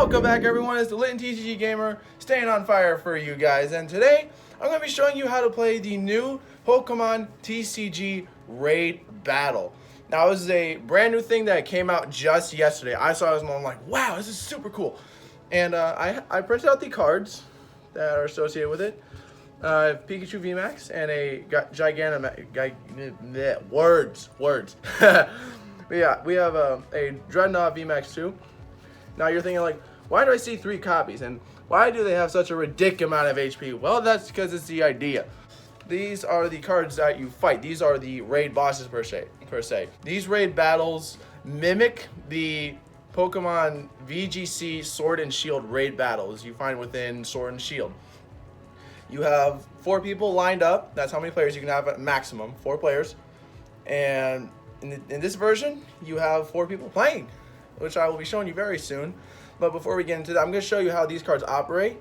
Welcome back everyone, it's the Litten TCG Gamer staying on fire for you guys, and today I'm going to be showing you how to play the new Pokemon TCG Raid Battle. Now this is a brand new thing that came out just yesterday. I saw this and I'm like, wow, this is super cool. And I printed out the cards that are associated with it. Pikachu VMAX and a words. Yeah, we have a Dreadnought VMAX 2. Now you're thinking like, why do I see 3 copies? And why do they have such a ridiculous amount of HP? Well, that's because it's the idea. These are the cards that you fight. These are the raid bosses per se. These raid battles mimic the Pokemon VGC Sword and Shield raid battles you find within Sword and Shield. You have 4 people lined up. That's how many players you can have at maximum, 4 players. And in this version, you have 4 people playing, which I will be showing you very soon. But before we get into that, I'm going to show you how these cards operate.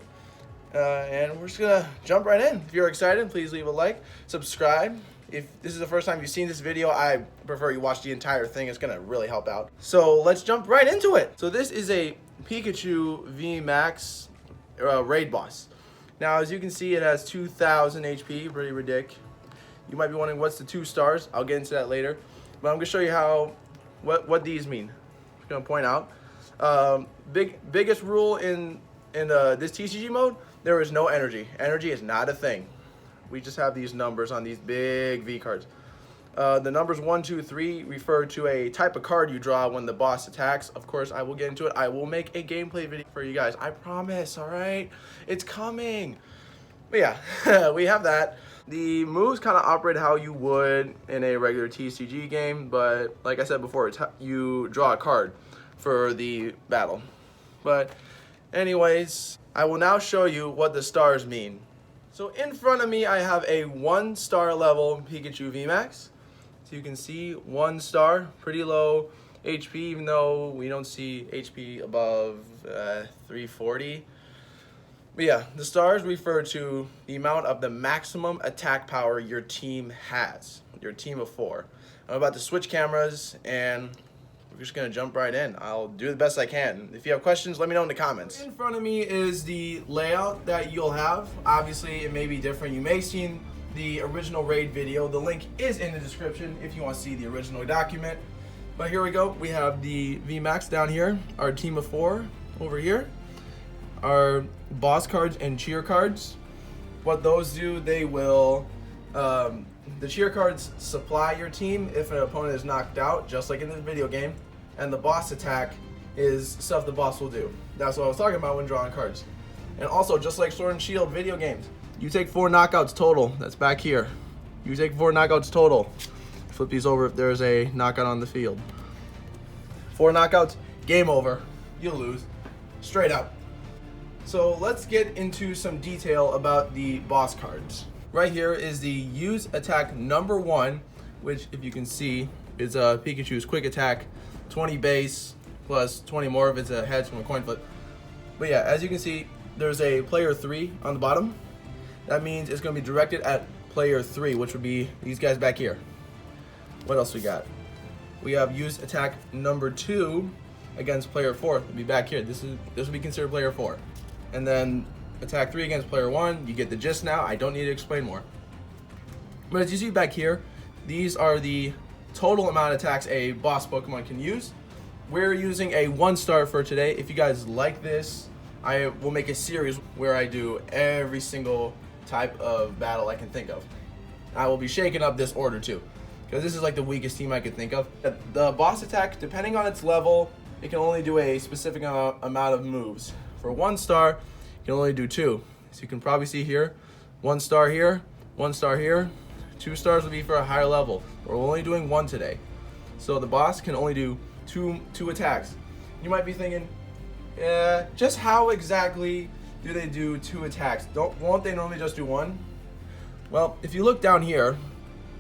And we're just going to jump right in. If you're excited, please leave a like, subscribe. If this is the first time you've seen this video, I prefer you watch the entire thing. It's going to really help out. So let's jump right into it. So this is a Pikachu VMAX raid boss. Now, as you can see, it has 2,000 HP, pretty ridiculous. You might be wondering what's the 2 stars. I'll get into that later. But I'm going to show you what these mean. I'm going to point out. Biggest rule in this TCG mode, there is no energy. Energy is not a thing. We just have these numbers on these big V cards. The numbers 1, 2, 3 refer to a type of card you draw when the boss attacks. Of course, I will get into it. I will make a gameplay video for you guys. I promise, all right? It's coming. But yeah, we have that. The moves kind of operate how you would in a regular TCG game, but like I said before, you draw a card for the battle. But anyways, I will now show you what the stars mean. So in front of me, I have a 1-star level Pikachu VMAX. So you can see 1 star, pretty low HP, even though we don't see HP above 340. But yeah, the stars refer to the amount of the maximum attack power your team has, your team of 4. I'm about to switch cameras and we're just gonna jump right in. I'll do the best I can. If you have questions, let me know in the comments. In front of me is the layout that you'll have. Obviously, it may be different. You may have seen the original raid video. The link is in the description if you want to see the original document. But here we go. We have the VMAX down here, our team of 4 over here, our boss cards and cheer cards. What those do, they will, the cheer cards supply your team if an opponent is knocked out, just like in this video game, and the boss attack is stuff the boss will do. That's what I was talking about when drawing cards. And also, just like Sword and Shield video games, you take 4 knockouts total. That's back here. You take 4 knockouts total. Flip these over if there's a knockout on the field. 4 knockouts, game over. You'll lose. Straight up. So let's get into some detail about the boss cards. Right here is the use attack number 1, which if you can see is Pikachu's quick attack, 20 base plus 20 more if it's a heads from a coin flip. But yeah, as you can see, there's a player 3 on the bottom. That means it's going to be directed at player 3, which would be these guys back here. What else we got? We have use attack number 2 against player 4. It'll be back here. This will be considered player 4. And then attack 3 against player 1. You get the gist now. I don't need to explain more. But as you see back here, these are the total amount of attacks a boss Pokemon can use. We're using a 1-star for today. If you guys like this, I will make a series where I do every single type of battle I can think of. I will be shaking up this order too, because this is like the weakest team I could think of. The boss attack, depending on its level, it can only do a specific amount of moves. For 1-star, you can only do 2. So you can probably see here, 1 star here, 1 star here. 2 stars will be for a higher level. We're only doing 1 today. So the boss can only do two attacks. You might be thinking, just how exactly do they do 2 attacks? Won't they normally just do 1? Well, if you look down here,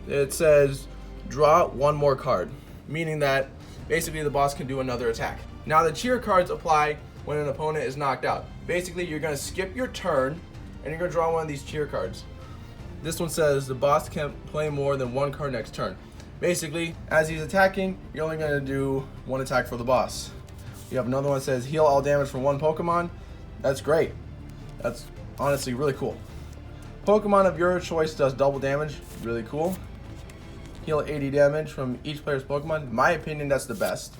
it says draw 1 more card, meaning that basically the boss can do another attack. Now the cheer cards apply when an opponent is knocked out. Basically, you're going to skip your turn and you're going to draw one of these cheer cards. This one says the boss can't play more than 1 card next turn. Basically, as he's attacking, you're only going to do 1 attack for the boss. You have another one that says heal all damage from one Pokemon. That's great. That's honestly really cool. Pokemon of your choice does double damage. Really cool. Heal 80 damage from each player's Pokemon. In my opinion, that's the best.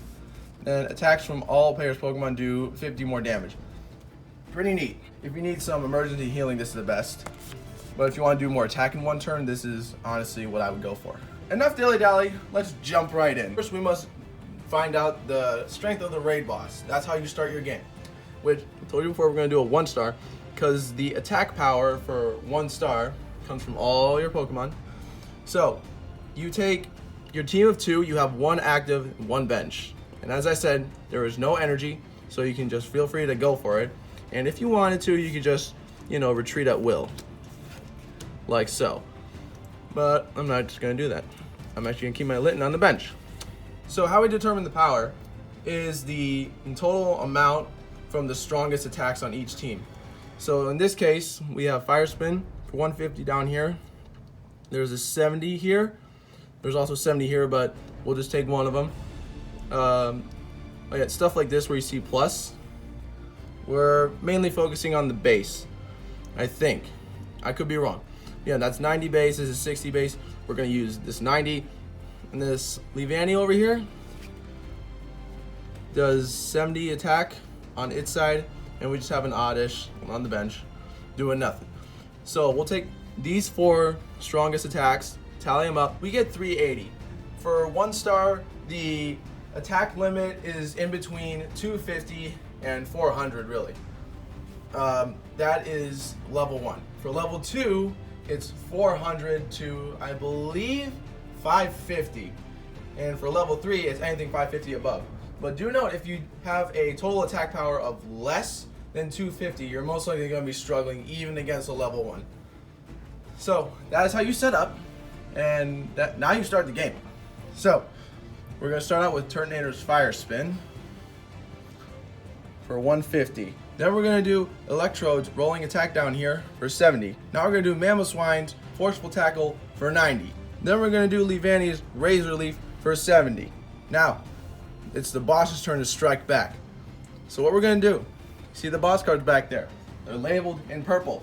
Then attacks from all players' Pokemon do 50 more damage. Pretty neat. If you need some emergency healing, this is the best. But if you want to do more attack in one turn, this is honestly what I would go for. Enough dilly-dally, let's jump right in. First, we must find out the strength of the raid boss. That's how you start your game. Which, I told you before, we're going to do a 1-star, because the attack power for 1 star comes from all your Pokemon. So, you take your team of 2, you have 1 active, 1 bench. And as I said, there is no energy, so you can just feel free to go for it. And if you wanted to, you could just, retreat at will. Like so. But I'm not just gonna do that. I'm actually gonna keep my Litten on the bench. So how we determine the power is the total amount from the strongest attacks on each team. So in this case, we have Fire Spin for 150 down here. There's a 70 here. There's also 70 here, but we'll just take one of them. Stuff like this where you see plus. We're mainly focusing on the base, I think. I could be wrong. Yeah, that's 90 base, this is 60 base. We're gonna use this 90. And this Leavanny over here does 70 attack on its side, and we just have an Oddish on the bench doing nothing. So we'll take these 4 strongest attacks, tally them up. We get 380. For 1 star, the attack limit is in between 250 and 400 really. That is level 1. For level 2, it's 400 to, I believe, 550. And for level 3, it's anything 550 above. But do note, if you have a total attack power of less than 250, you're most likely going to be struggling even against a level 1. So that is how you set up, and now you start the game. So we're going to start out with Turtonator's Fire Spin for 150. Then we're going to do Electrode's Rolling Attack down here for 70. Now we're going to do Mamoswine's Forceful Tackle for 90. Then we're going to do Leavanny's Razor Leaf for 70. Now, it's the boss's turn to strike back. So what we're going to do, see the boss cards back there. They're labeled in purple.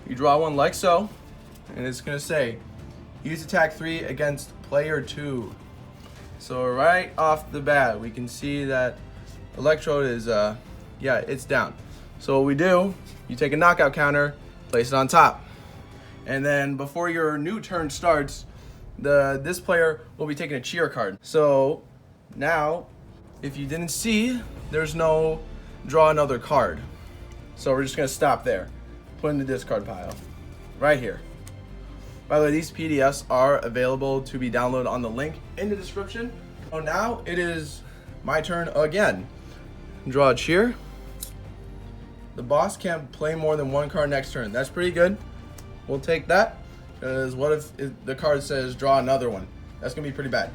You draw one like so, and it's going to say, use attack 3 against player 2. So right off the bat, we can see that Electrode is, it's down. So what we do, you take a knockout counter, place it on top. And then before your new turn starts, this player will be taking a cheer card. So now, if you didn't see, there's no draw another card. So we're just gonna stop there. Put in the discard pile, right here. By the way, these PDFs are available to be downloaded on the link in the description. So now it is my turn again. Draw a cheer. The boss can't play more than 1 card next turn. That's pretty good. We'll take that, because what if the card says draw another one? That's gonna be pretty bad.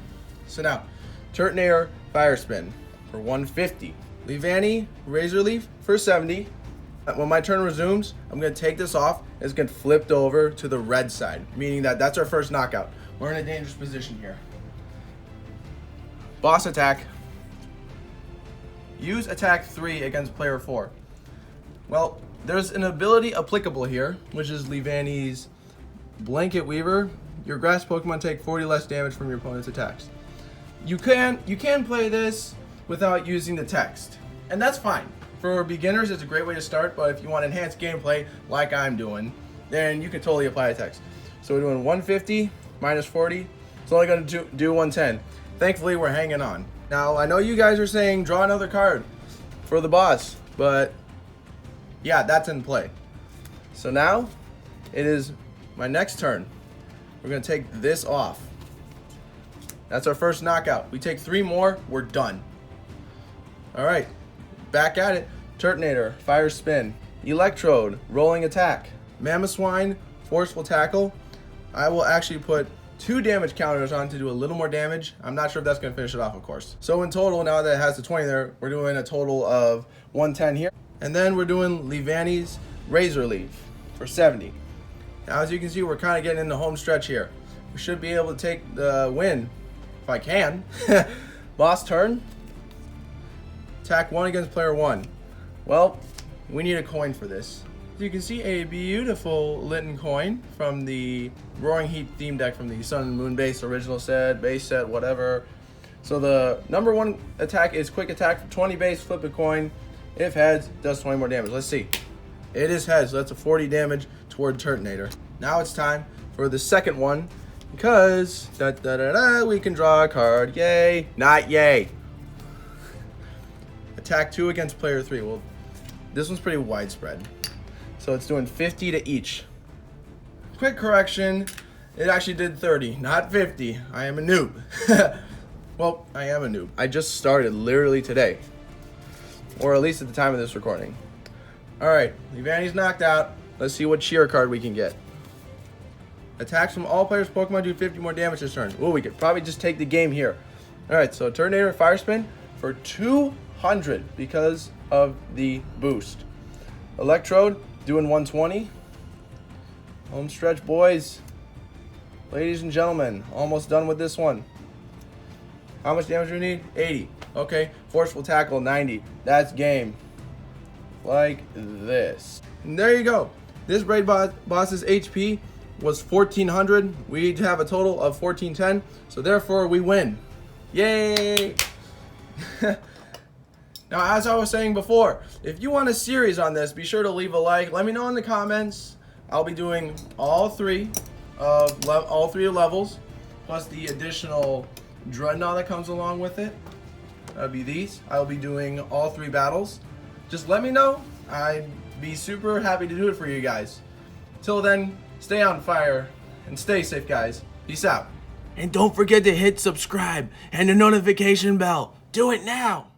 So now, Turtonator Fire Spin for 150. Leavanny Razor Leaf for 70. When my turn resumes, I'm gonna take this off. It's gonna flipped over to the red side, meaning that that's our first knockout. We're in a dangerous position here. Boss attack. Use attack 3 against player 4. Well, there's an ability applicable here, which is Leavanny's Blanket Weaver. Your grass Pokemon take 40 less damage from your opponent's attacks. You can play this without using the text, and that's fine. For beginners, it's a great way to start, but if you want enhanced gameplay like I'm doing, then you can totally apply a text. So we're doing 150 minus 40. It's only going to do 110. Thankfully, we're hanging on. Now, I know you guys are saying draw another card for the boss, but yeah, that's in play. So now it is my next turn. We're going to take this off. That's our first knockout. We take 3 more, we're done. All right, back at it. Turtonator, Fire Spin. Electrode, Rolling Attack. Mamoswine, Forceful Tackle. I will actually put 2 damage counters on to do a little more damage. I'm not sure if that's going to finish it off, of course. So in total, now that it has the 20 there, we're doing a total of 110 here. And then we're doing Leavanny's Razor Leaf for 70. Now, as you can see, we're kind of getting in the home stretch here. We should be able to take the win, if I can. Boss turn. Attack 1 against player 1. Well, we need a coin for this. You can see a beautiful Litten coin from the Roaring Heat theme deck from the Sun and Moon base original set, base set, whatever. So the number 1 attack is quick attack, 20 base, flip a coin. If heads, does 20 more damage. Let's see. It is heads, so that's a 40 damage toward Turtonator. Now it's time for the second one, because we can draw a card. Yay, not yay. Attack 2 against player 3. Well, this one's pretty widespread. So it's doing 50 to each. Quick correction, it actually did 30, not 50. I am a noob. Well, I am a noob. I just started literally today. Or at least at the time of this recording. Alright, Levanny's knocked out. Let's see what cheer card we can get. Attacks from all players' Pokemon do 50 more damage this turn. Oh, we could probably just take the game here. Alright, so Turtonator Fire Spin for 200 because of the boost. Electrode doing 120. Home stretch, boys. Ladies and gentlemen, almost done with this one. How much damage do we need? 80. Okay, Forceful Tackle, 90. That's game. Like this. And there you go. This Raid Boss's HP was 1400. We have a total of 1410. So therefore, we win. Yay! Now, as I was saying before, if you want a series on this, be sure to leave a like. Let me know in the comments. I'll be doing all three levels, plus the additional Dreadnought that comes along with it. That'll be these. I'll be doing all 3 battles. Just let me know. I'd be super happy to do it for you guys. Till then, stay on fire and stay safe, guys. Peace out. And don't forget to hit subscribe and the notification bell. Do it now.